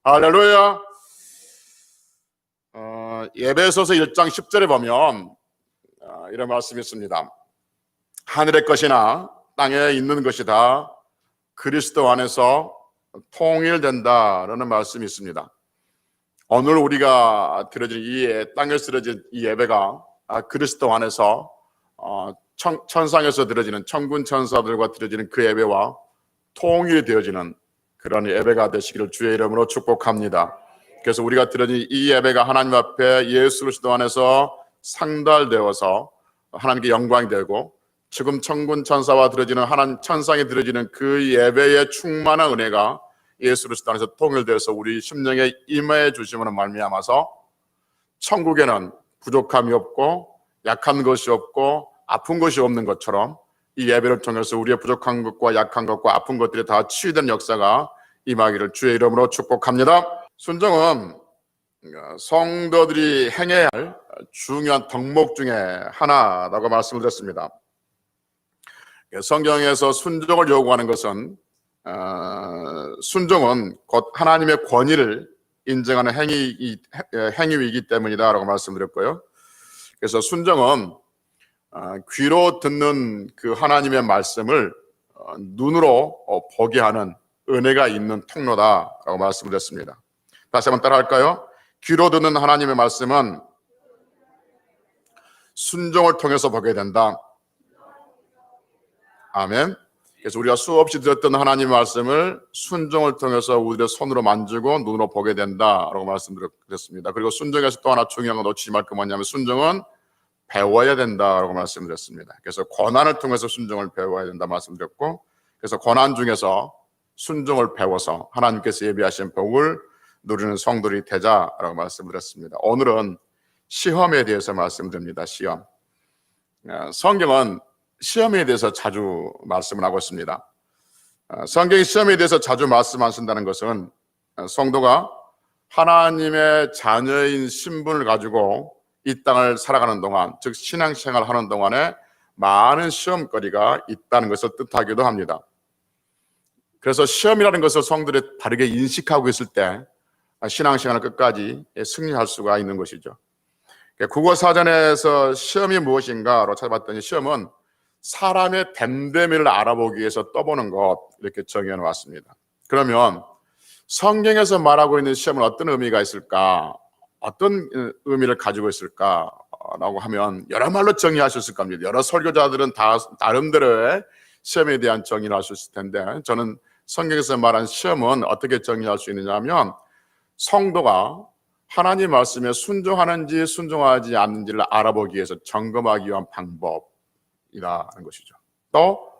할렐루야. 에베소서 1장 10절에 보면 이런 말씀이 있습니다. 하늘의 것이나 땅에 있는 것이 다 그리스도 안에서 통일된다라는 말씀이 있습니다. 오늘 우리가 드려진 땅에서 드려진 이 예배가 그리스도 안에서 천상에서 드려지는 천군 천사들과 드려지는 그 예배와 통일이 되어지는 그런 예배가 되시기를 주의 이름으로 축복합니다. 그래서 우리가 드려진 이 예배가 하나님 앞에 예수 그리스도 안에서 상달되어서 하나님께 영광이 되고, 지금 천군 천사와 드려지는 하나님 천상에 드려지는 그 예배의 충만한 은혜가 예수 그리스도 안에서 통일되어서 우리 심령에 임해 주심으로 말미암아서 천국에는 부족함이 없고 약한 것이 없고 아픈 것이 없는 것처럼 이 예배를 통해서 우리의 부족한 것과 약한 것과 아픈 것들이 다 치유된 역사가 임하기를 주의 이름으로 축복합니다. 순종은 성도들이 행해야 할 중요한 덕목 중에 하나라고 말씀을 드렸습니다. 성경에서 순종을 요구하는 것은 순종은 곧 하나님의 권위를 인정하는 행위이기 때문이다라고 말씀드렸고요. 그래서 순종은 귀로 듣는 그 하나님의 말씀을 눈으로 보게 하는 은혜가 있는 통로다라고 말씀드렸습니다. 다시 한번 따라할까요? 귀로 듣는 하나님의 말씀은 순종을 통해서 보게 된다. 아멘. 그래서 우리가 수없이 들었던 하나님의 말씀을 순종을 통해서 우리의 손으로 만지고 눈으로 보게 된다라고 말씀드렸습니다. 그리고 순종에서 또 하나 중요한 거 놓치지 말 게 뭐냐면 순종은 배워야 된다라고 말씀드렸습니다. 그래서 고난을 통해서 순종을 배워야 된다 말씀드렸고, 그래서 고난 중에서 순종을 배워서 하나님께서 예비하신 복을 누리는 성도들이 되자라고 말씀드렸습니다. 오늘은 시험에 대해서 말씀드립니다. 시험. 성경은 시험에 대해서 자주 말씀을 하고 있습니다. 성경이 시험에 대해서 자주 말씀하신다는 것은 성도가 하나님의 자녀인 신분을 가지고 이 땅을 살아가는 동안, 즉 신앙생활을 하는 동안에 많은 시험거리가 있다는 것을 뜻하기도 합니다. 그래서 시험이라는 것을 성도들이 바르게 인식하고 있을 때 신앙생활을 끝까지 승리할 수가 있는 것이죠. 국어사전에서 시험이 무엇인가로 찾아봤더니 시험은 사람의 됨됨이를 알아보기 위해서 떠보는 것, 이렇게 정의해 놓았습니다. 그러면 성경에서 말하고 있는 시험은 어떤 의미가 있을까? 어떤 의미를 가지고 있을까라고 하면 여러 말로 정의하셨을 겁니다. 여러 설교자들은 다 나름대로의 시험에 대한 정의를 할 수 있을 텐데, 저는 성경에서 말한 시험은 어떻게 정의할 수 있느냐 하면 성도가 하나님 말씀에 순종하는지 순종하지 않는지를 알아보기 위해서 점검하기 위한 방법이라는 것이죠. 또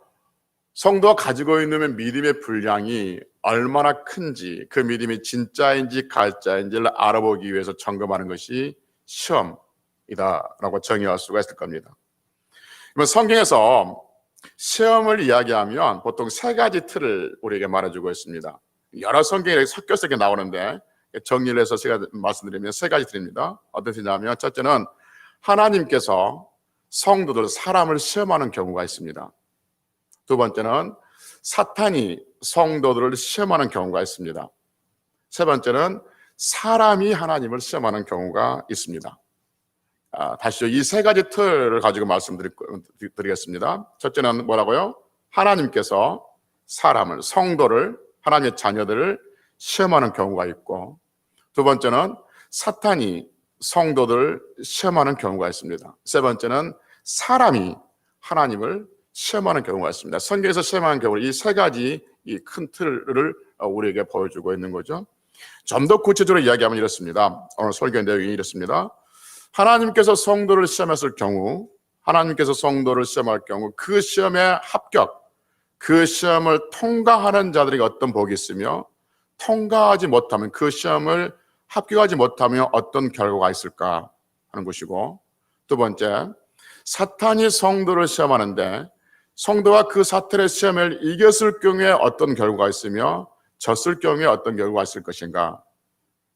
성도가 가지고 있는 믿음의 분량이 얼마나 큰지, 그 믿음이 진짜인지 가짜인지를 알아보기 위해서 점검하는 것이 시험이다라고 정의할 수가 있을 겁니다. 그러면 성경에서 시험을 이야기하면 보통 세 가지 틀을 우리에게 말해주고 있습니다. 여러 성경에 섞여서 이렇게 나오는데 정리를 해서 제가 말씀드리면 세 가지 틀입니다. 어떤 틀이냐면 첫째는 하나님께서 성도들, 사람을 시험하는 경우가 있습니다. 두 번째는 사탄이 성도들을 시험하는 경우가 있습니다. 세 번째는 사람이 하나님을 시험하는 경우가 있습니다. 다시요. 이 세 가지 틀을 가지고 말씀드리겠습니다. 첫째는 뭐라고요? 하나님께서 사람을, 성도를, 하나님의 자녀들을 시험하는 경우가 있고, 두 번째는 사탄이 성도들을 시험하는 경우가 있습니다. 세 번째는 사람이 하나님을 시험하는 경우가 있습니다. 성경에서 시험하는 경우, 이 세 가지 이 큰 틀을 우리에게 보여주고 있는 거죠. 좀 더 구체적으로 이야기하면 이렇습니다. 오늘 설교 내용이 이렇습니다. 하나님께서 성도를 시험했을 경우, 하나님께서 성도를 시험할 경우 그 시험에 합격, 그 시험을 통과하는 자들에게 어떤 복이 있으며, 통과하지 못하면, 그 시험을 합격하지 못하면 어떤 결과가 있을까 하는 것이고, 두 번째, 사탄이 성도를 시험하는데 성도가 그 사탄의 시험을 이겼을 경우에 어떤 결과가 있으며 졌을 경우에 어떤 결과가 있을 것인가.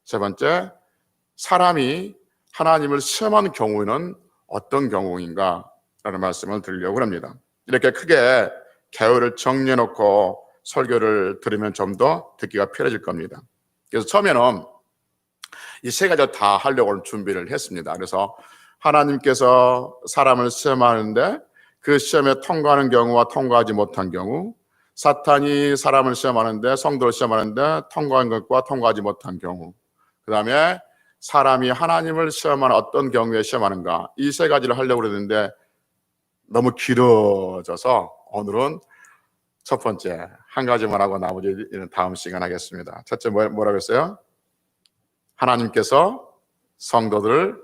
세 번째, 사람이 하나님을 시험하는 경우에는 어떤 경우인가 라는 말씀을 드리려고 합니다. 이렇게 크게 개요를 정리해놓고 설교를 들으면 좀 더 듣기가 편해질 겁니다. 그래서 처음에는 이 세 가지를 다 하려고 준비를 했습니다. 그래서 하나님께서 사람을 시험하는데 그 시험에 통과하는 경우와 통과하지 못한 경우, 사탄이 사람을 시험하는데, 성도를 시험하는데 통과한 것과 통과하지 못한 경우, 그 다음에 사람이 하나님을 시험하는 어떤 경우에 시험하는가, 이 세 가지를 하려고 그랬는데 너무 길어져서 오늘은 첫 번째 한 가지만 하고 나머지는 다음 시간 하겠습니다. 첫째 뭐라고 했어요? 하나님께서 성도들을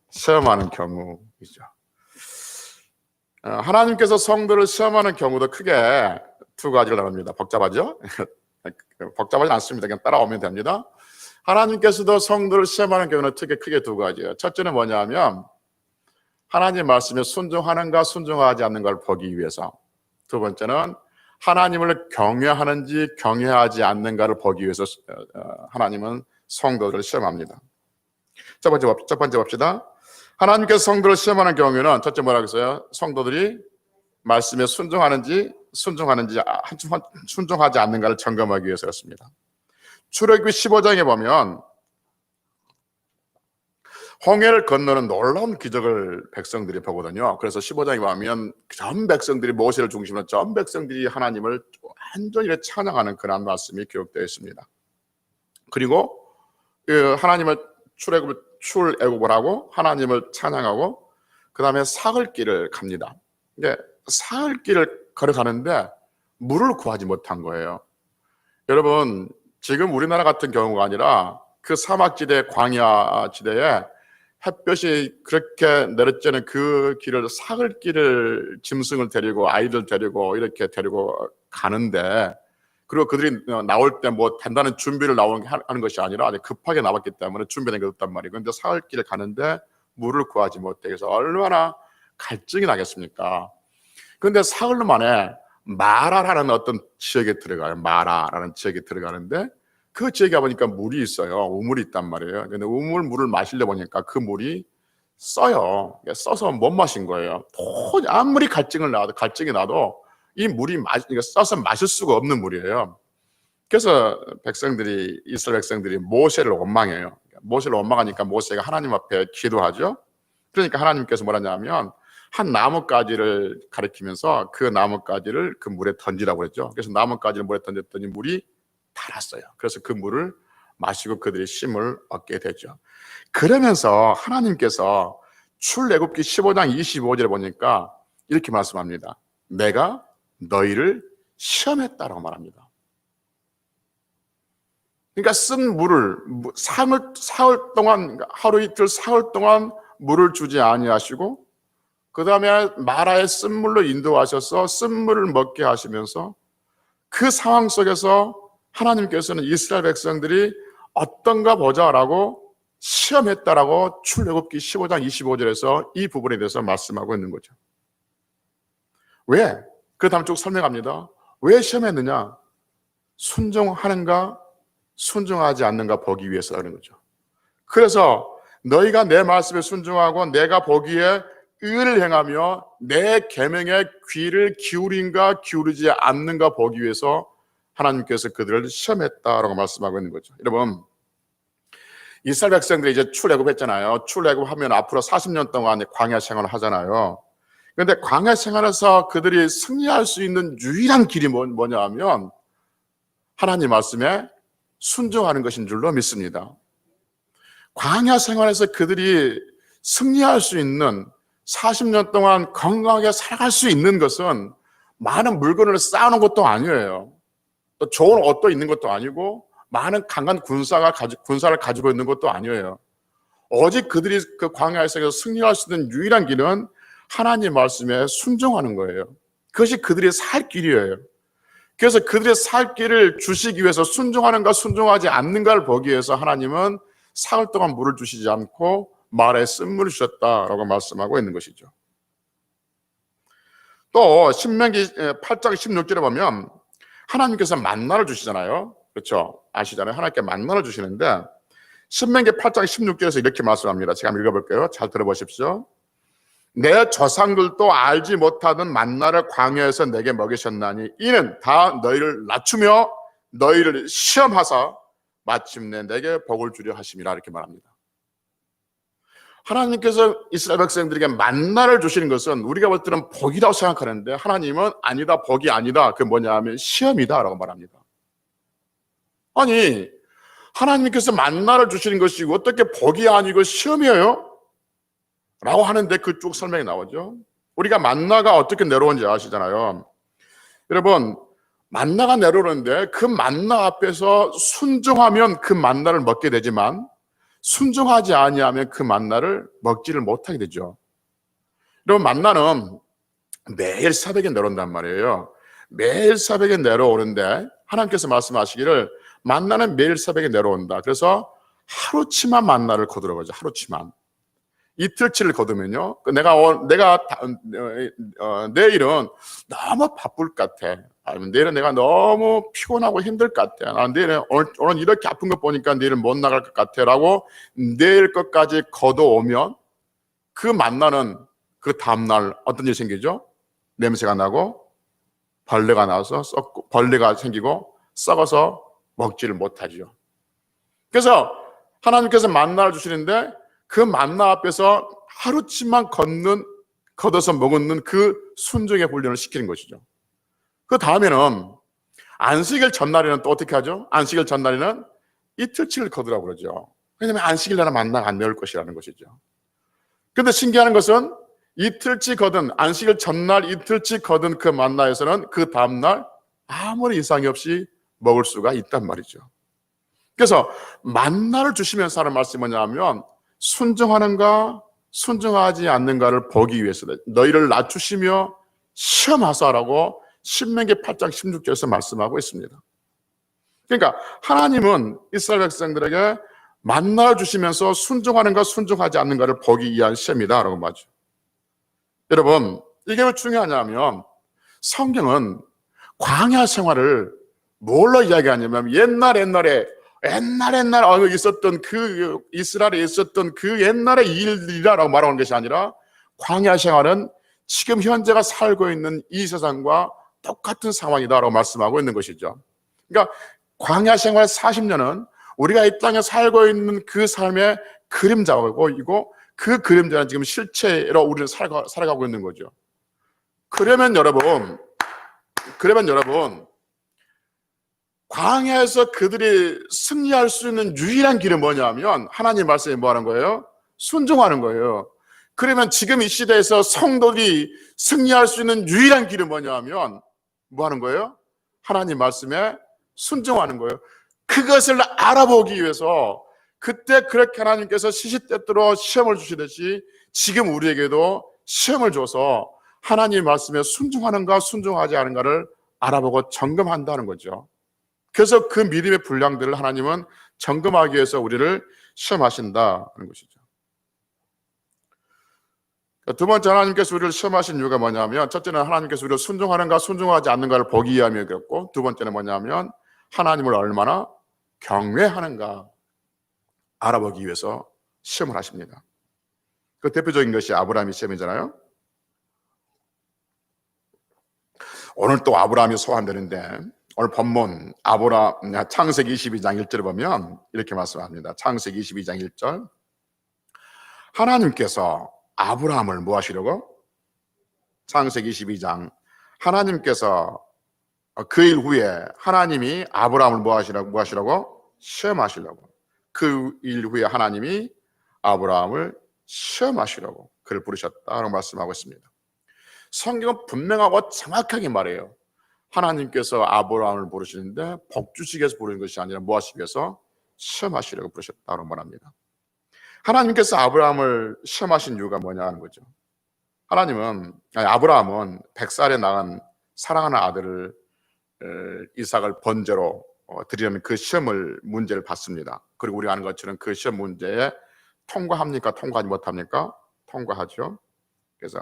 시험하는 경우이죠. 하나님께서 성도를 시험하는 경우도 크게 두 가지를 나눕니다. 복잡하죠? 복잡하지 않습니다. 그냥 따라오면 됩니다. 하나님께서도 성도를 시험하는 경우는 크게 두 가지예요. 첫째는 뭐냐면 하나님 말씀에 순종하는가 순종하지 않는가를 보기 위해서, 두 번째는 하나님을 경외하는지 경외하지 않는가를 보기 위해서 하나님은 성도들을 시험합니다. 첫 번째 봅시다. 하나님께서 성도를 시험하는 경우에는 첫째 뭐라고 했어요? 성도들이 말씀에 순종하는지 순종하지 않는가를 점검하기 위해서였습니다. 출애굽기 15장에 보면 홍해를 건너는 놀라운 기적을 백성들이 보거든요. 그래서 15장에 보면 전 백성들이, 모세를 중심으로 전 백성들이 하나님을 완전히 찬양하는 그런 말씀이 기록되어 있습니다. 그리고 하나님을 출애굽을 하고 하나님을 찬양하고 그 다음에 사흘길을 갑니다. 근데 사흘길을 걸어가는데 물을 구하지 못한 거예요. 여러분, 지금 우리나라 같은 경우가 아니라 그 사막지대, 광야지대에 햇볕이 그렇게 내리쬐는 그 길을, 사흘길을 짐승을 데리고 아이들 데리고 이렇게 데리고 가는데, 그리고 그들이 나올 때 뭐 단단한 준비를 하는 것이 아니라 급하게 나왔기 때문에 준비된 게 없단 말이에요. 그런데 사흘길을 가는데 물을 구하지 못해. 그래서 얼마나 갈증이 나겠습니까? 그런데 사흘 만에 마라라는 어떤 지역에 들어가요. 마라라는 지역에 들어가는데 그 지역에 가보니까 물이 있어요. 우물이 있단 말이에요. 근데 물을 마시려 보니까 그 물이 써요. 써서 못 마신 거예요. 도저히 아무리 갈증이 나도 이 물이 써서 마실 수가 없는 물이에요. 그래서 이스라엘 백성들이 모세를 원망해요. 모세를 원망하니까 모세가 하나님 앞에 기도하죠. 그러니까 하나님께서 뭐라냐면 한 나뭇가지를 가리키면서 그 나뭇가지를 그 물에 던지라고 그랬죠. 그래서 나뭇가지를 물에 던졌더니 물이 달았어요. 그래서 그 물을 마시고 그들이 쉼을 얻게 되죠. 그러면서 하나님께서 출애굽기 15장 25절에 보니까 이렇게 말씀합니다. 내가 너희를 시험했다라고 말합니다. 그러니까 쓴 물을 사흘 동안, 하루 이틀 사흘 동안 물을 주지 아니하시고 그 다음에 마라의 쓴물로 인도하셔서 쓴물을 먹게 하시면서 그 상황 속에서 하나님께서는 이스라엘 백성들이 어떤가 보자라고 시험했다라고 출애굽기 15장 25절에서 이 부분에 대해서 말씀하고 있는 거죠. 왜? 그 다음 쭉 설명합니다. 왜 시험했느냐? 순종하는가 순종하지 않는가 보기 위해서 하는 거죠. 그래서 너희가 내 말씀에 순종하고 내가 보기에 의를 행하며 내 계명에 귀를 기울인가 기울이지 않는가 보기 위해서 하나님께서 그들을 시험했다라고 말씀하고 있는 거죠. 여러분, 이스라엘 백성들이 이제 출애굽했잖아요. 출애굽하면 앞으로 40년 동안 광야 생활을 하잖아요. 그런데 광야 생활에서 그들이 승리할 수 있는 유일한 길이 뭐냐 하면 하나님 말씀에 순종하는 것인 줄로 믿습니다. 광야 생활에서 그들이 승리할 수 있는, 40년 동안 건강하게 살아갈 수 있는 것은 많은 물건을 쌓아놓은 것도 아니에요. 또 좋은 옷도 있는 것도 아니고 많은 강한 군사를 가지고 있는 것도 아니에요. 오직 그들이 그 광야에서 승리할 수 있는 유일한 길은 하나님 말씀에 순종하는 거예요. 그것이 그들의 살 길이에요. 그래서 그들의 살 길을 주시기 위해서 순종하는가 순종하지 않는가를 보기 위해서 하나님은 사흘 동안 물을 주시지 않고 말에 쓴물을 주셨다라고 말씀하고 있는 것이죠. 또 신명기 8장 16절에 보면 하나님께서 만나를 주시잖아요. 그렇죠? 아시잖아요. 하나님께 만나를 주시는데 신명기 8장 16절에서 이렇게 말씀합니다. 제가 한번 읽어볼게요. 잘 들어보십시오. 내 조상들도 알지 못하던 만나를 광야에서 내게 먹이셨나니 이는 다 너희를 낮추며 너희를 시험하사 마침내 내게 복을 주려 하심이라 이렇게 말합니다. 하나님께서 이스라엘 백성들에게 만나를 주시는 것은 우리가 볼 때는 복이라고 생각하는데 하나님은 아니다, 복이 아니다. 그게 뭐냐 하면 시험이다 라고 말합니다. 아니, 하나님께서 만나를 주시는 것이 어떻게 복이 아니고 시험이에요? 라고 하는데 그쪽 설명이 나오죠. 우리가 만나가 어떻게 내려오는지 아시잖아요. 여러분, 만나가 내려오는데 그 만나 앞에서 순종하면 그 만나를 먹게 되지만 순종하지 아니하면 그 만나를 먹지를 못하게 되죠. 여러분, 만나는 매일 새벽에 내려온단 말이에요. 매일 새벽에 내려오는데 하나님께서 말씀하시기를 만나는 매일 새벽에 내려온다. 그래서 하루치만 만나를 거두라고 하죠. 하루치만. 이틀치를 거두면요, 내일은 너무 바쁠 것 같아. 아니면 내일은 내가 너무 피곤하고 힘들 것 같아. 내일은 오늘 이렇게 아픈 거 보니까 내일은 못 나갈 것 같아라고 내일 것까지 걷어오면 그 만나는 그 다음날 어떤 일이 생기죠? 냄새가 나고 벌레가 나서 벌레가 생기고 썩어서 먹지를 못하죠. 그래서 하나님께서 만나를 주시는데 그 만나 앞에서 하루치만 걷어서 먹는 그 순종의 훈련을 시키는 것이죠. 그 다음에는 안식일 전날에는 또 어떻게 하죠? 안식일 전날에는 이틀치를 거두라고 그러죠. 왜냐하면 안식일 날은 만나가 안 내올 것이라는 것이죠. 그런데 신기한 것은 이틀치 거둔, 안식일 전날 이틀치 거둔 그 만나에서는 그 다음날 아무리 이상이 없이 먹을 수가 있단 말이죠. 그래서 만나를 주시면서 하는 말씀이 뭐냐면 순종하는가 순종하지 않는가를 보기 위해서 너희를 낮추시며 시험하사라고 신명기 8장 16절에서 말씀하고 있습니다. 그러니까 하나님은 이스라엘 백성들에게 만나를 주시면서 순종하는가 순종하지 않는가를 보기 위한 시험이다라고 말하죠. 여러분, 이게 왜 중요하냐면 성경은 광야 생활을 뭘로 이야기하냐면 옛날에 있었던 그 이스라엘에 있었던 그 옛날의 일이라고 말하는 것이 아니라 광야 생활은 지금 현재가 살고 있는 이 세상과 똑같은 상황이다라고 말씀하고 있는 것이죠. 그러니까 광야 생활 40년은 우리가 이 땅에 살고 있는 그 삶의 그림자고 그 그림자는 지금 실체로 우리는 살아가고 있는 거죠. 그러면 여러분 광야에서 그들이 승리할 수 있는 유일한 길은 뭐냐면 하나님 말씀에 뭐 하는 거예요? 순종하는 거예요. 그러면 지금 이 시대에서 성도들이 승리할 수 있는 유일한 길은 뭐냐면 뭐 하는 거예요? 하나님 말씀에 순종하는 거예요. 그것을 알아보기 위해서 그때 그렇게 하나님께서 시시때때로 시험을 주시듯이 지금 우리에게도 시험을 줘서 하나님 말씀에 순종하는가 순종하지 않은가를 알아보고 점검한다는 거죠. 그래서 그 믿음의 분량들을 하나님은 점검하기 위해서 우리를 시험하신다는 것이죠. 두 번째, 하나님께서 우리를 시험하신 이유가 뭐냐면 첫째는 하나님께서 우리를 순종하는가 순종하지 않는가를 보기 위함이었고 두 번째는 뭐냐면 하나님을 얼마나 경외하는가 알아보기 위해서 시험을 하십니다. 그 대표적인 것이 아브라함의 시험이잖아요. 오늘 또 아브라함이 소환되는데 오늘 본문 창세기 22장 1절을 보면 이렇게 말씀합니다. 창세기 22장 1절 하나님께서 아브라함을 뭐 하시려고? 창세기 22장 하나님께서 그 일 후에 하나님이 아브라함을 뭐 하시라고? 시험하시려고. 그 일 후에 하나님이 아브라함을 시험하시려고 그를 부르셨다라고 말씀하고 있습니다. 성경은 분명하고 정확하게 말해요. 하나님께서 아브라함을 부르시는데 복 주시기 위해서 부르는 것이 아니라 뭐 하시기 위해서? 시험하시려고 부르셨다고 말합니다. 하나님께서 아브라함을 시험하신 이유가 뭐냐 하는 거죠. 아브라함은 100살에 낳은 사랑하는 아들을 이삭을 번제로 드리려면 그 문제를 받습니다. 그리고 우리가 아는 것처럼 그 시험 문제에 통과합니까? 통과하지 못합니까? 통과하죠. 그래서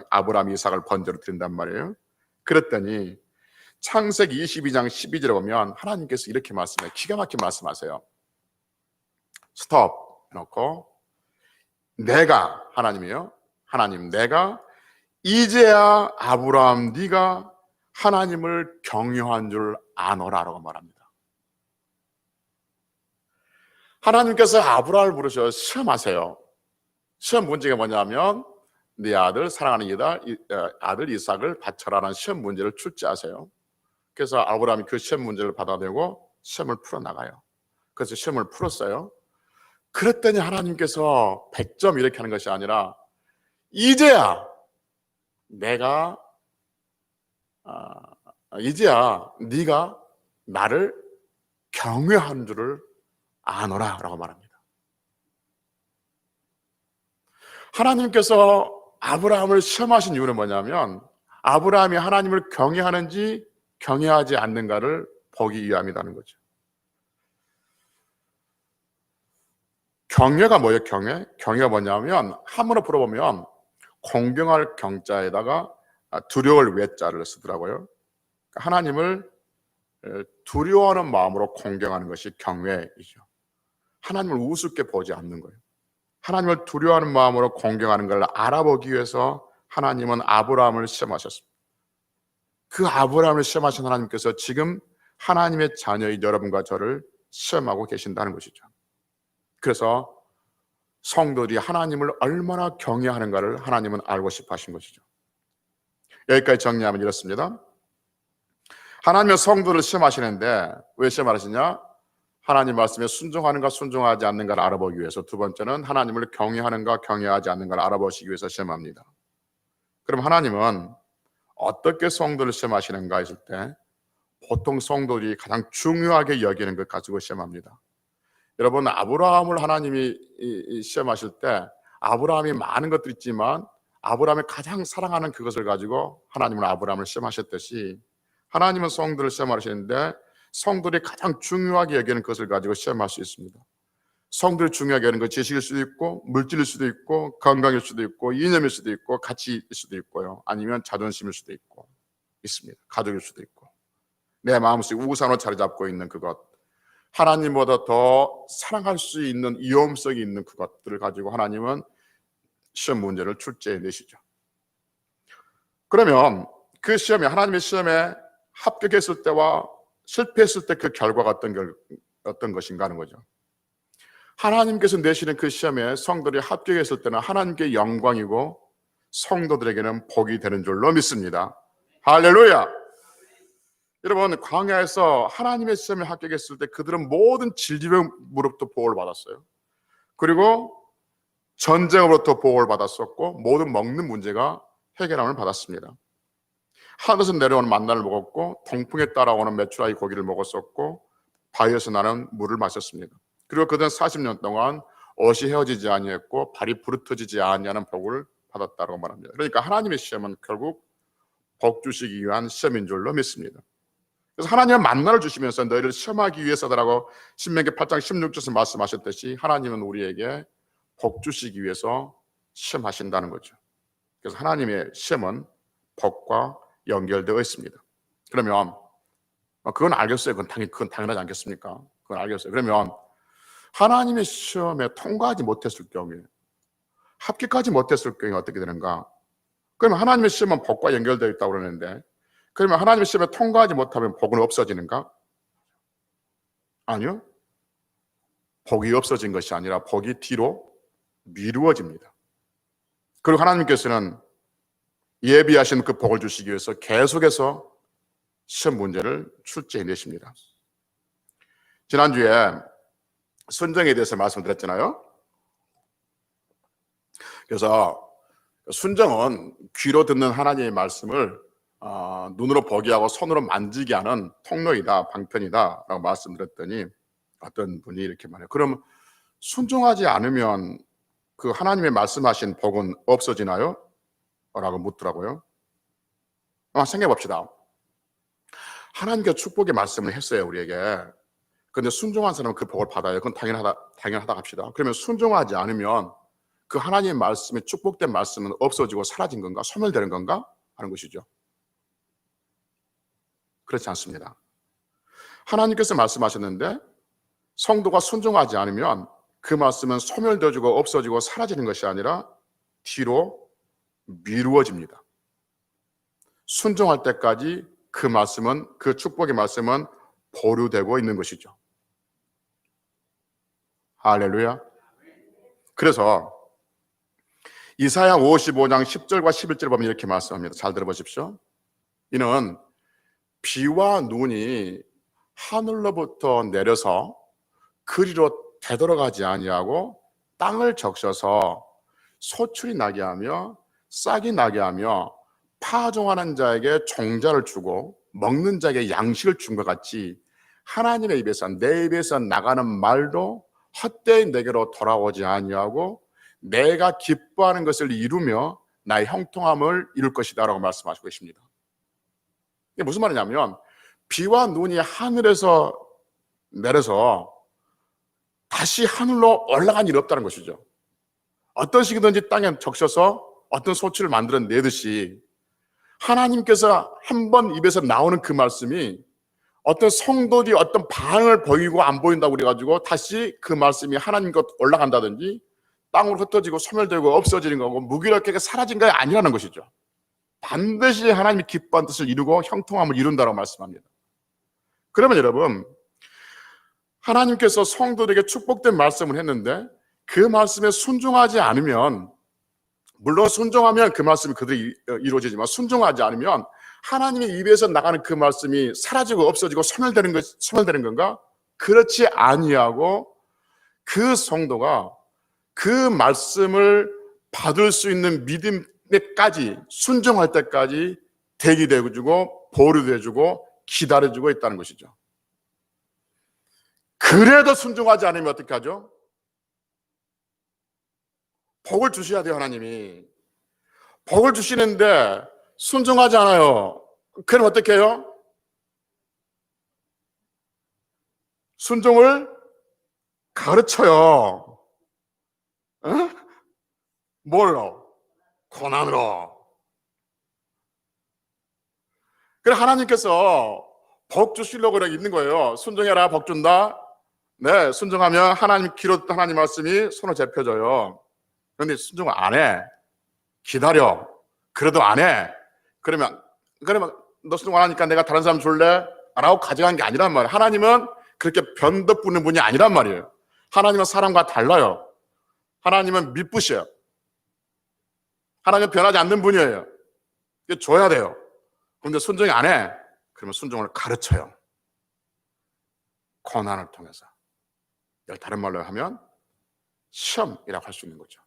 아브라함이 이삭을 번제로 드린단 말이에요. 그랬더니 창세기 22장 12절에 보면 하나님께서 이렇게 말씀해요. 기가 막히게 말씀하세요. 스톱 해놓고 하나님 내가 이제야 아브라함 네가 하나님을 경외한 줄 아노라라고 말합니다. 하나님께서 아브라함을 부르셔 시험하세요. 시험 문제가 뭐냐면 네 아들 사랑하는 아들 이삭을 바쳐라는 시험 문제를 출제하세요. 그래서 아브라함이 그 시험 문제를 받아내고 시험을 풀어나가요. 그래서 시험을 풀었어요. 그랬더니 하나님께서 100점 이렇게 하는 것이 아니라 이제야 내가 이제야 네가 나를 경외하는 줄을 아노라 라고 말합니다. 하나님께서 아브라함을 시험하신 이유는 뭐냐면 아브라함이 하나님을 경외하는지 경외하지 않는가를 보기 위함이라는 거죠. 경외가 뭐예요? 경외가 뭐냐면 한문으로 풀어보면 공경할 경자에다가 두려울 외자를 쓰더라고요. 하나님을 두려워하는 마음으로 공경하는 것이 경외이죠. 하나님을 우습게 보지 않는 거예요. 하나님을 두려워하는 마음으로 공경하는 걸 알아보기 위해서 하나님은 아브라함을 시험하셨습니다. 그 아브라함을 시험하신 하나님께서 지금 하나님의 자녀인 여러분과 저를 시험하고 계신다는 것이죠. 그래서 성도들이 하나님을 얼마나 경외하는가를 하나님은 알고 싶어 하신 것이죠. 여기까지 정리하면 이렇습니다. 하나님의 성도를 시험하시는데 왜 시험하시냐? 하나님 말씀에 순종하는가 순종하지 않는가를 알아보기 위해서, 두 번째는 하나님을 경외하는가 경외하지 않는가를 알아보시기 위해서 시험합니다. 그럼 하나님은 어떻게 성도를 시험하시는가 했을 때 보통 성도들이 가장 중요하게 여기는 것 가지고 시험합니다. 여러분, 아브라함을 하나님이 시험하실 때 아브라함이 많은 것들이 있지만 아브라함이 가장 사랑하는 그것을 가지고 하나님은 아브라함을 시험하셨듯이 하나님은 성도를 시험하시는데 성도들이 가장 중요하게 여기는 것을 가지고 시험할 수 있습니다. 성도를 중요하게 여기는 것, 지식일 수도 있고 물질일 수도 있고 건강일 수도 있고 이념일 수도 있고 가치일 수도 있고요, 아니면 자존심일 수도 있고 있습니다. 가족일 수도 있고 내 마음속에 우상으로 자리 잡고 있는 그것, 하나님보다 더 사랑할 수 있는 위험성이 있는 그것들을 가지고 하나님은 시험 문제를 출제해 내시죠. 그러면 그 시험에, 하나님의 시험에 합격했을 때와 실패했을 때 그 결과가 어떤 것인가 하는 거죠. 하나님께서 내시는 그 시험에 성도들이 합격했을 때는 하나님께 영광이고 성도들에게는 복이 되는 줄로 믿습니다. 할렐루야. 여러분, 광야에서 하나님의 시험에 합격했을 때 그들은 모든 질병으로부터 보호를 받았어요. 그리고 전쟁으로부터 보호를 받았었고 모든 먹는 문제가 해결함을 받았습니다. 하늘에서 내려오는 만나를 먹었고 동풍에 따라오는 메추라기 고기를 먹었었고 바위에서 나는 물을 마셨습니다. 그리고 그들은 40년 동안 옷이 헤어지지 아니했고 발이 부르터지지 아니하는 복을 받았다고 말합니다. 그러니까 하나님의 시험은 결국 복 주시기 위한 시험인 줄로 믿습니다. 그래서 하나님은 만나를 주시면서 너희를 시험하기 위해서다라고 신명기 8장 16절에서 말씀하셨듯이 하나님은 우리에게 복 주시기 위해서 시험하신다는 거죠. 그래서 하나님의 시험은 복과 연결되어 있습니다. 그러면 그건 알겠어요. 그건 당연하지 않겠습니까? 그건 알겠어요. 그러면 하나님의 시험에 통과하지 못했을 경우에, 합격하지 못했을 경우에 어떻게 되는가? 그러면 하나님의 시험은 복과 연결되어 있다고 그러는데, 그러면 하나님의 시험에 통과하지 못하면 복은 없어지는가? 아니요. 복이 없어진 것이 아니라 복이 뒤로 미루어집니다. 그리고 하나님께서는 예비하신 그 복을 주시기 위해서 계속해서 시험 문제를 출제해 내십니다. 지난주에 순종에 대해서 말씀드렸잖아요. 그래서 순종은 귀로 듣는 하나님의 말씀을 눈으로 보게 하고 손으로 만지게 하는 통로이다, 방편이다 라고 말씀드렸더니 어떤 분이 이렇게 말해요. 그럼 순종하지 않으면 그 하나님의 말씀하신 복은 없어지나요? 라고 묻더라고요. 생각해 봅시다. 하나님께서 축복의 말씀을 했어요, 우리에게. 그런데 순종한 사람은 그 복을 받아요. 그건 당연하다 합시다. 그러면 순종하지 않으면 그 하나님의 말씀의 축복된 말씀은 없어지고 사라진 건가? 소멸되는 건가? 하는 것이죠. 그렇지 않습니다. 하나님께서 말씀하셨는데 성도가 순종하지 않으면 그 말씀은 소멸되어지고 없어지고 사라지는 것이 아니라 뒤로 미루어집니다. 순종할 때까지 그 말씀은, 그 축복의 말씀은 보류되고 있는 것이죠. 할렐루야. 그래서 이사야 55장 10절과 11절 보면 이렇게 말씀합니다. 잘 들어보십시오. 이는 비와 눈이 하늘로부터 내려서 그리로 되돌아가지 아니하고 땅을 적셔서 소출이 나게 하며 싹이 나게 하며 파종하는 자에게 종자를 주고 먹는 자에게 양식을 준 것 같이 하나님의 입에서 내 입에서 나가는 말도 헛되이 내게로 돌아오지 아니하고 내가 기뻐하는 것을 이루며 나의 형통함을 이룰 것이다 라고 말씀하시고 계십니다. 이게 무슨 말이냐면 비와 눈이 하늘에서 내려서 다시 하늘로 올라간 일이 없다는 것이죠. 어떤 식이든지 땅에 적셔서 어떤 소출을 만들어내듯이 하나님께서 한 번 입에서 나오는 그 말씀이 어떤 성도들이 어떤 반응을 보이고 안 보인다고 그래가지고 다시 그 말씀이 하나님 것 올라간다든지 땅으로 흩어지고 소멸되고 없어지는 거고 무기력하게 사라진 게 아니라는 것이죠. 반드시 하나님이 기뻐한 뜻을 이루고 형통함을 이룬다고 말씀합니다. 그러면 여러분, 하나님께서 성도들에게 축복된 말씀을 했는데 그 말씀에 순종하지 않으면, 물론 순종하면 그 말씀이 그대로 이루어지지만 순종하지 않으면 하나님의 입에서 나가는 그 말씀이 사라지고 없어지고 소멸되는 건가? 그렇지 아니하고 그 성도가 그 말씀을 받을 수 있는 믿음에까지 순종할 때까지 대기되어주고 보류되어주고 기다려주고 있다는 것이죠. 그래도 순종하지 않으면 어떻게 하죠? 복을 주셔야 돼요. 하나님이 복을 주시는데 순종하지 않아요. 그럼 어떻게 해요? 순종을 가르쳐요. 어? 뭘로? 고난으로. 그래 하나님께서 복 주시려고 그래 있는 거예요. 순종해라, 복 준다. 네, 순종하면 하나님 기로 하나님 말씀이 손을 잡혀줘요. 그런데 순종을 안 해. 기다려. 그래도 안 해. 그러면 너 순종 안 하니까 내가 다른 사람 줄래? 라고 가져간 게 아니란 말이에요. 하나님은 그렇게 변덕부는 분이 아니란 말이에요. 하나님은 사람과 달라요. 하나님은 밑부셔요. 하나님은 변하지 않는 분이에요. 이게 줘야 돼요. 그런데 순종이 안 해. 그러면 순종을 가르쳐요. 고난을 통해서. 다른 말로 하면 시험이라고 할 수 있는 거죠.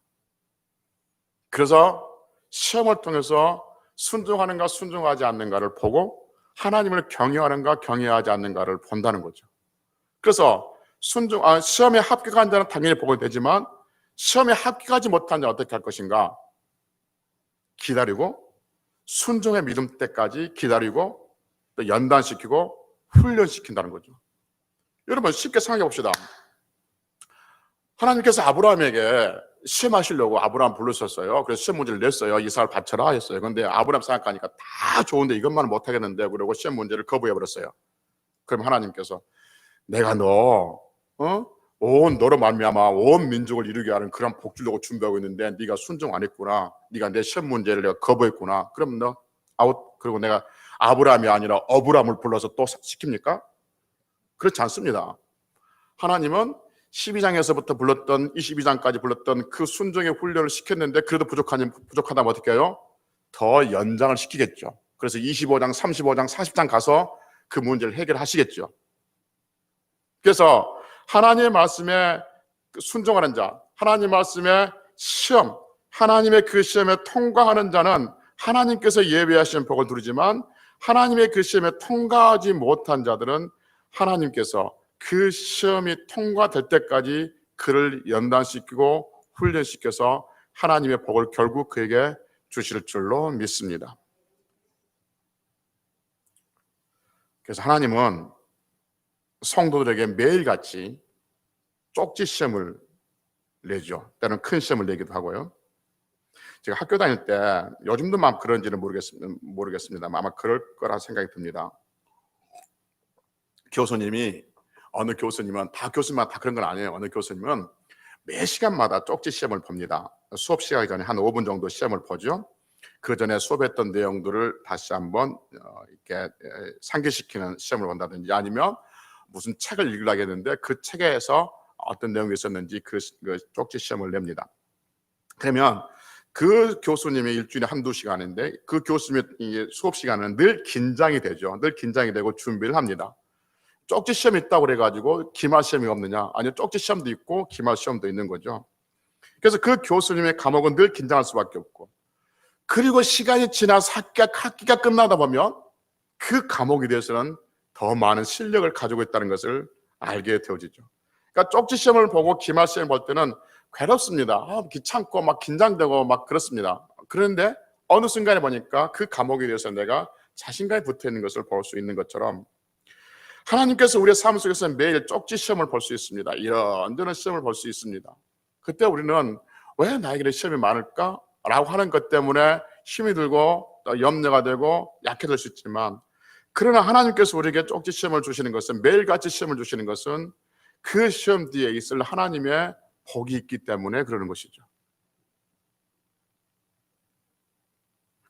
그래서 시험을 통해서 순종하는가 순종하지 않는가를 보고 하나님을 경외하는가 경외하지 않는가를 본다는 거죠. 그래서 시험에 합격한 자는 당연히 복을 되지만 시험에 합격하지 못한 자는 어떻게 할 것인가? 기다리고 순종의 믿음 때까지 기다리고 또 연단시키고 훈련시킨다는 거죠. 여러분 쉽게 생각해 봅시다. 하나님께서 아브라함에게 시험하시려고 아브라함 불렀었어요. 그래서 시험 문제를 냈어요. 이삭을 바쳐라 했어요. 그런데 아브라함 생각하니까 다 좋은데 이것만은 못하겠는데 그러고 시험 문제를 거부해버렸어요. 그럼 하나님께서 내가 너로 말미암아 온 민족을 이루게 하는 그런 복 주려고 준비하고 있는데 네가 순종 안 했구나. 네가 내 시험 문제를 내가 거부했구나. 그럼 너 아웃. 그리고 내가 아브라함이 아니라 어브람을 불러서 또 시킵니까? 그렇지 않습니다. 하나님은 12장에서부터 불렀던 22장까지 불렀던 그 순종의 훈련을 시켰는데 그래도 부족하다면 어떻게 해요? 더 연장을 시키겠죠. 그래서 25장, 35장, 40장 가서 그 문제를 해결하시겠죠. 그래서 하나님의 말씀에 순종하는 자, 하나님의 말씀에 시험, 하나님의 그 시험에 통과하는 자는 하나님께서 예비하신 복을 누리지만 하나님의 그 시험에 통과하지 못한 자들은 하나님께서 그 시험이 통과될 때까지 그를 연단시키고 훈련시켜서 하나님의 복을 결국 그에게 주실 줄로 믿습니다. 그래서 하나님은 성도들에게 매일같이 쪽지 시험을 내죠. 때로는 큰 시험을 내기도 하고요. 제가 학교 다닐 때 요즘도 막 그런지는 모르겠습니다만 아마 그럴 거라 생각이 듭니다. 어느 교수님은 다 교수님마다 다 그런 건 아니에요. 어느 교수님은 매 시간마다 쪽지 시험을 봅니다. 수업 시작하기 전에 한 5분 정도 시험을 보죠. 그 전에 수업했던 내용들을 다시 한번 이렇게 상기시키는 시험을 본다든지 아니면 무슨 책을 읽으려고 했는데 그 책에서 어떤 내용이 있었는지 그 쪽지 시험을 냅니다. 그러면 그 교수님이 일주일에 한두 시간인데 그 교수님의 수업 시간은 늘 긴장이 되죠. 늘 긴장이 되고 준비를 합니다. 쪽지 시험이 있다고 그래가지고 기말 시험이 없느냐? 아니요, 쪽지 시험도 있고 기말 시험도 있는 거죠. 그래서 그 교수님의 과목은 늘 긴장할 수밖에 없고, 그리고 시간이 지나서 학기가 끝나다 보면 그 과목에 대해서는 더 많은 실력을 가지고 있다는 것을 알게 되어지죠. 그러니까 쪽지 시험을 보고 기말 시험을 볼 때는 괴롭습니다. 귀찮고 막 긴장되고 막 그렇습니다. 그런데 어느 순간에 보니까 그 과목에 대해서 내가 자신감이 붙어 있는 것을 볼 수 있는 것처럼, 하나님께서 우리의 삶 속에서 매일 쪽지 시험을 볼 수 있습니다. 이런저런 시험을 볼 수 있습니다. 그때 우리는 왜 나에게 시험이 많을까? 라고 하는 것 때문에 힘이 들고 또 염려가 되고 약해질 수 있지만, 그러나 하나님께서 우리에게 쪽지 시험을 주시는 것은, 매일같이 시험을 주시는 것은 그 시험 뒤에 있을 하나님의 복이 있기 때문에 그러는 것이죠.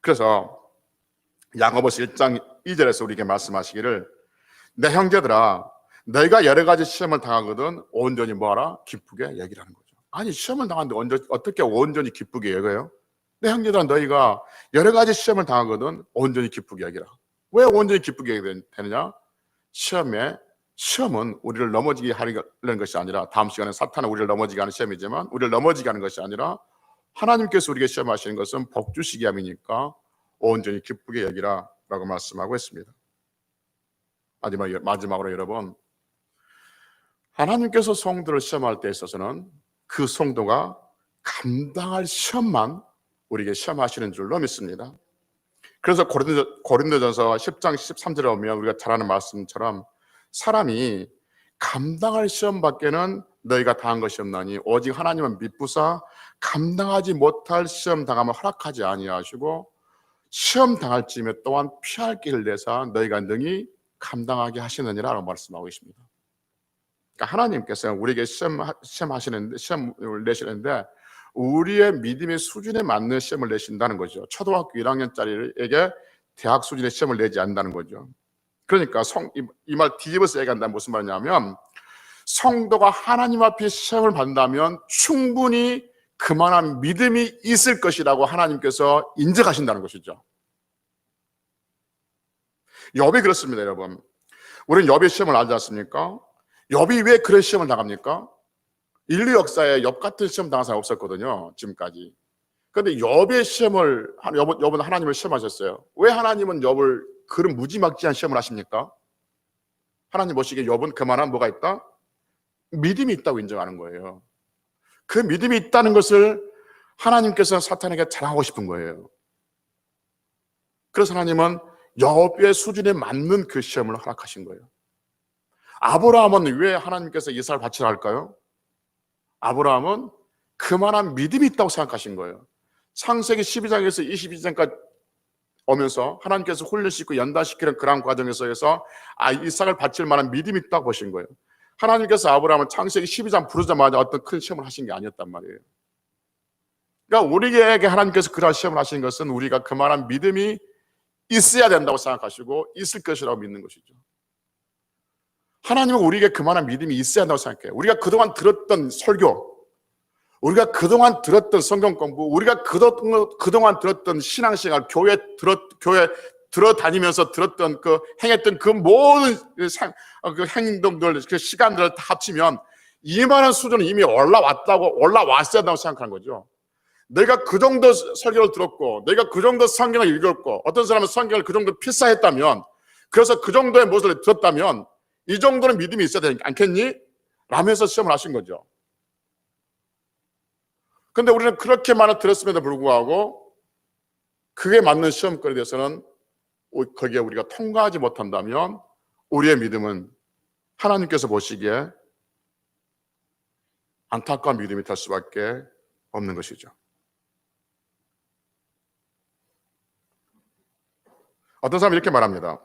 그래서 야고보서 1장 2절에서 우리에게 말씀하시기를, 내 형제들아, 너희가 여러 가지 시험을 당하거든 온전히 뭐하라? 기쁘게 여기라는 거죠. 아니, 시험을 당하는데 어떻게 온전히 기쁘게 여겨요? 내 형제들아, 너희가 여러 가지 시험을 당하거든 온전히 기쁘게 여기라. 왜 온전히 기쁘게 여기게 되느냐? 시험은 우리를 넘어지게 하려는 것이 아니라, 다음 시간에 사탄은 우리를 넘어지게 하는 시험이지만 우리를 넘어지게 하는 것이 아니라, 하나님께서 우리에게 시험하시는 것은 복 주시기 함이니까 온전히 기쁘게 여기라 라고 말씀하고 있습니다. 마지막으로 여러분, 하나님께서 성도를 시험할 때 있어서는 그 성도가 감당할 시험만 우리에게 시험하시는 줄로 믿습니다. 그래서 고린도전서 10장 13절에 오면 우리가 잘 아는 말씀처럼, 사람이 감당할 시험밖에는 너희가 당한 것이 없나니 오직 하나님은 미쁘사 감당하지 못할 시험 당함을 허락하지 아니하시고 시험 당할 즈음에 또한 피할 길을 내사 너희가 능히 감당하게 하시느니라고 말씀하고 있습니다. 그러니까 하나님께서 우리에게 시험을 내시는데 우리의 믿음의 수준에 맞는 시험을 내신다는 거죠. 초등학교 1학년짜리에게 대학 수준의 시험을 내지 않는다는 거죠. 그러니까 이 말 뒤집어서 얘기한다면 무슨 말이냐면, 성도가 하나님 앞에 시험을 받는다면 충분히 그만한 믿음이 있을 것이라고 하나님께서 인정하신다는 것이죠. 욥이 그렇습니다, 여러분. 우리는 욥의 시험을 알지 않습니까? 욥이 왜 그런 시험을 당합니까? 인류 역사에 욥 같은 시험 당한 사람이 없었거든요, 지금까지. 그런데 욥은 하나님을 시험하셨어요. 왜 하나님은 욥을 그런 무지막지한 시험을 하십니까? 하나님 보시기에 욥은 그만한 뭐가 있다? 믿음이 있다고 인정하는 거예요. 그 믿음이 있다는 것을 하나님께서 사탄에게 자랑하고 싶은 거예요. 그래서 하나님은 욥의 수준에 맞는 그 시험을 허락하신 거예요. 아브라함은 왜 하나님께서 이삭을 바치라 할까요? 아브라함은 그만한 믿음이 있다고 생각하신 거예요. 창세기 12장에서 22장까지 오면서 하나님께서 훈련시키고 연단시키는 그런 과정에서 이삭을 바칠 만한 믿음이 있다고 보신 거예요. 하나님께서 아브라함은 창세기 12장 부르자마자 어떤 큰 시험을 하신 게 아니었단 말이에요. 그러니까 우리에게 하나님께서 그런 시험을 하신 것은 우리가 그만한 믿음이 있어야 된다고 생각하시고 있을 것이라고 믿는 것이죠. 하나님은 우리에게 그만한 믿음이 있어야 한다고 생각해요. 우리가 그동안 들었던 설교, 우리가 그동안 들었던 성경 공부, 우리가 그동안 들었던 신앙생활, 교회 들어다니면서 들었던 행했던 그 모든 그 행동들, 그 시간들을 다 합치면 이만한 수준은 이미 올라왔어야 한다고 생각하는 거죠. 내가 그 정도 설교를 들었고, 내가 그 정도 성경을 읽었고, 어떤 사람은 성경을 그 정도 필사했다면, 그래서 그 정도의 모습을 들었다면 이 정도는 믿음이 있어야 되지 않겠니? 라면서 시험을 하신 거죠. 그런데 우리는 그렇게 많이 들었음에도 불구하고 그게 맞는 시험거리에 대해서는 거기에 우리가 통과하지 못한다면 우리의 믿음은 하나님께서 보시기에 안타까운 믿음이 될 수밖에 없는 것이죠. 어떤 사람이 이렇게 말합니다.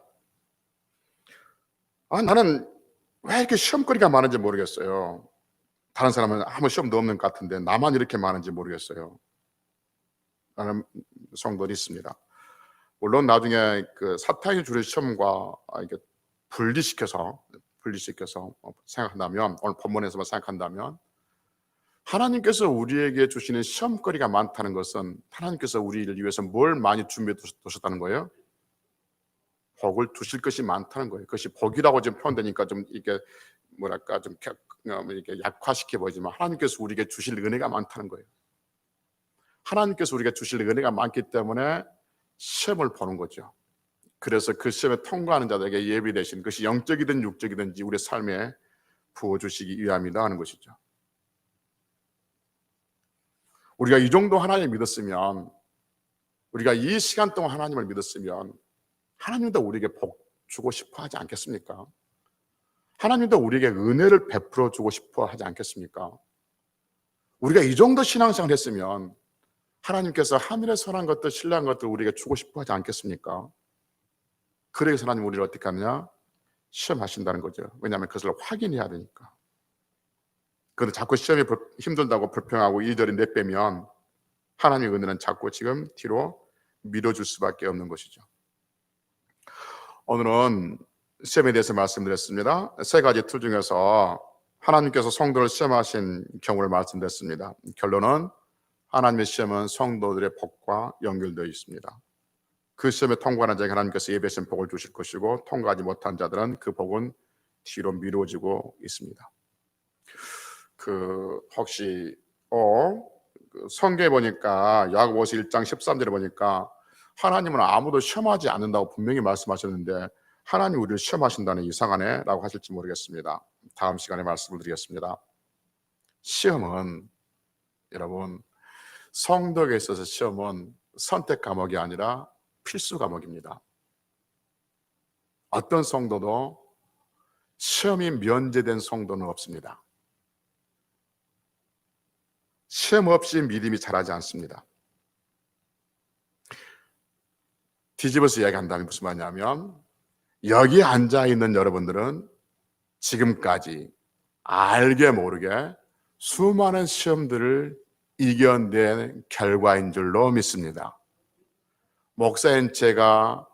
나는 왜 이렇게 시험거리가 많은지 모르겠어요. 다른 사람은 아무 시험도 없는 것 같은데 나만 이렇게 많은지 모르겠어요. 라는 성도들이 있습니다. 물론 나중에 그 사탄이 주는 시험과 이렇게 분리시켜서 분리시켜서 생각한다면, 오늘 본문에서만 생각한다면, 하나님께서 우리에게 주시는 시험거리가 많다는 것은 하나님께서 우리를 위해서 뭘 많이 준비해 두셨다는 거예요? 복을 주실 것이 많다는 거예요. 그것이 복이라고 지금 표현되니까 좀 이게 뭐랄까 좀 이렇게 약화시켜 보이지만, 하나님께서 우리에게 주실 은혜가 많다는 거예요. 하나님께서 우리에게 주실 은혜가 많기 때문에 시험을 보는 거죠. 그래서 그 시험에 통과하는 자들에게 예비되신, 그것이 영적이든 육적이든지 우리 삶에 부어주시기 위함이다 하는 것이죠. 우리가 이 정도 하나님을 믿었으면, 우리가 이 시간 동안 하나님을 믿었으면 하나님도 우리에게 복 주고 싶어 하지 않겠습니까? 하나님도 우리에게 은혜를 베풀어 주고 싶어 하지 않겠습니까? 우리가 이 정도 신앙생활을 했으면 하나님께서 하늘에 선한 것들, 신뢰한 것들 우리에게 주고 싶어 하지 않겠습니까? 그래서 하나님 우리를 어떻게 하느냐? 시험하신다는 거죠. 왜냐하면 그것을 확인해야 되니까. 그런데 자꾸 시험이 힘들다고 불평하고 이리저리 내빼면 하나님의 은혜는 자꾸 지금 뒤로 밀어줄 수밖에 없는 것이죠. 오늘은 시험에 대해서 말씀드렸습니다. 세 가지 틀 중에서 하나님께서 성도를 시험하신 경우를 말씀드렸습니다. 결론은 하나님의 시험은 성도들의 복과 연결되어 있습니다. 그 시험에 통과하는 자에게 하나님께서 예비하신 복을 주실 것이고, 통과하지 못한 자들은 그 복은 뒤로 미뤄지고 있습니다. 혹시 성경에 보니까 야고보서 1장 13절에 보니까 하나님은 아무도 시험하지 않는다고 분명히 말씀하셨는데, 하나님 우리를 시험하신다는 이상하네 라고 하실지 모르겠습니다. 다음 시간에 말씀을 드리겠습니다. 시험은, 여러분, 성도에게 있어서 시험은 선택 과목이 아니라 필수 과목입니다. 어떤 성도도 시험이 면제된 성도는 없습니다. 시험 없이 믿음이 자라지 않습니다. 뒤집어서 이야기한다면 무슨 말이냐면, 여기 앉아있는 여러분들은 지금까지 알게 모르게 수많은 시험들을 이겨낸 결과인 줄로 믿습니다. 목사인 제가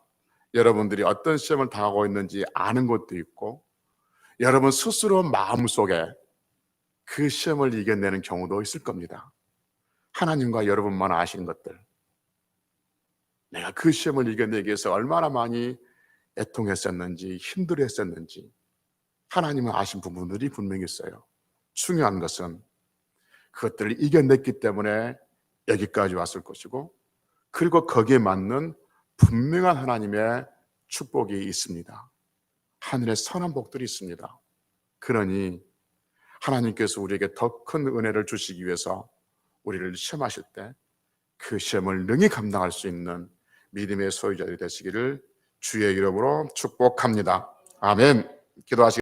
여러분들이 어떤 시험을 당하고 있는지 아는 것도 있고, 여러분 스스로 마음속에 그 시험을 이겨내는 경우도 있을 겁니다. 하나님과 여러분만 아시는 것들, 내가 그 시험을 이겨내기 위해서 얼마나 많이 애통했었는지, 힘들었었는지 하나님은 아신 부분들이 분명히 있어요. 중요한 것은 그것들을 이겨냈기 때문에 여기까지 왔을 것이고, 그리고 거기에 맞는 분명한 하나님의 축복이 있습니다. 하늘의 선한 복들이 있습니다. 그러니 하나님께서 우리에게 더 큰 은혜를 주시기 위해서 우리를 시험하실 때 그 시험을 능히 감당할 수 있는 믿음의 소유자들이 되시기를 주의 이름으로 축복합니다. 아멘. 기도하시겠습니다.